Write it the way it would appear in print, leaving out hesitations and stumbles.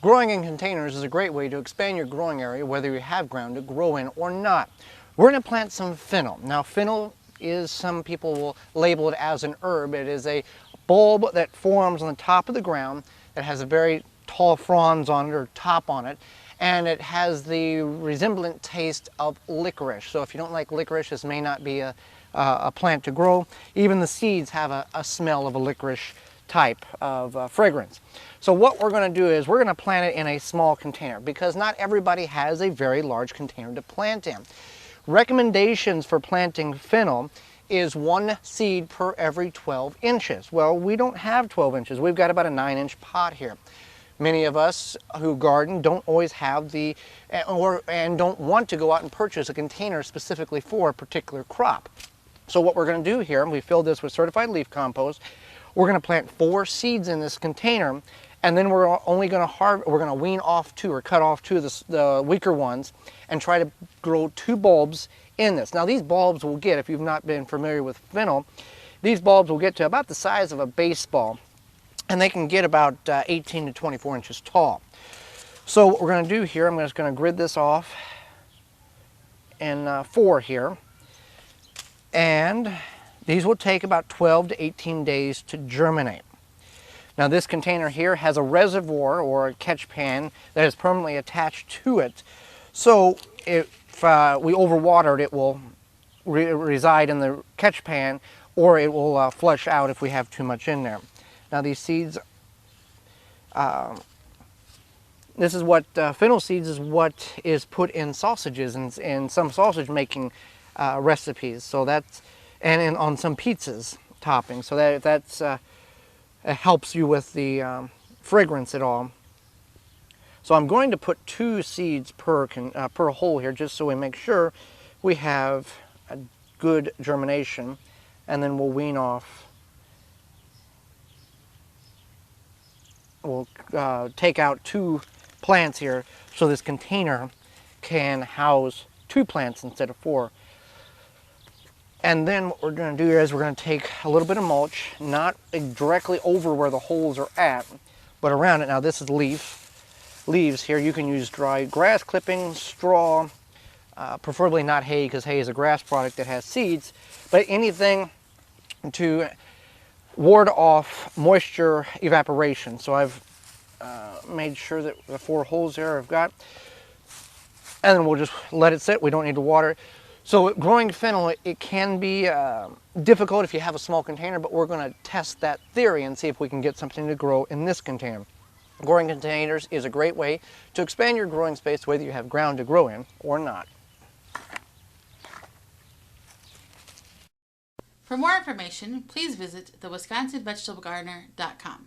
Growing in containers is a great way to expand your growing area, whether you have ground to grow in or not. We're going to plant some fennel. Now, fennel is, some people will label it as an herb. It is a bulb that forms on the top of the ground that has a very tall fronds on it, or top on it, and it has the resemblant taste of licorice. So if you don't like licorice, this may not be a plant to grow. Even the seeds have a smell of a licorice type of fragrance. So what we're going to do is we're going to plant it in a small container, because not everybody has a very large container to plant in. Recommendations for planting fennel is 1 seed per every 12 inches. Well, we don't have 12 inches. We've got about a 9-inch pot here. Many of us who garden don't always have and don't want to go out and purchase a container specifically for a particular crop. So what we're going to do here, and we filled this with certified leaf compost, we're going to plant 4 seeds in this container, and then we're only going to wean off 2, or cut off 2 of the weaker ones, and try to grow 2 bulbs in this. Now these bulbs will get, if you've not been familiar with fennel, these bulbs will get to about the size of a baseball, and they can get about 18 to 24 inches tall. So what we're going to do here, I'm just going to grid this off in 4 here, and these will take about 12 to 18 days to germinate. Now this container here has a reservoir, or a catch pan, that is permanently attached to it. So if we overwater it, it will reside in the catch pan, or it will flush out if we have too much in there. Now these seeds, this is what, fennel seeds is what is put in sausages and some sausage making recipes. So that's, and on some pizzas topping. So that's it helps you with the fragrance at all. So I'm going to put 2 seeds per hole here, just so we make sure we have a good germination, and then we'll wean off. We'll take out 2 plants here, so this container can house 2 plants instead of 4. And then what we're going to do is we're going to take a little bit of mulch, not directly over where the holes are at, but around it. Now this is leaves here. You can use dry grass clippings, straw, preferably not hay, because hay is a grass product that has seeds, but anything to ward off moisture evaporation. So I've made sure that the 4 holes there I've got, and then we'll just let it sit. We don't need to water it. So growing fennel, it can be difficult if you have a small container, but we're going to test that theory and see if we can get something to grow in this container. Growing containers is a great way to expand your growing space, whether you have ground to grow in or not. For more information, please visit thewisconsinvegetablegardener.com.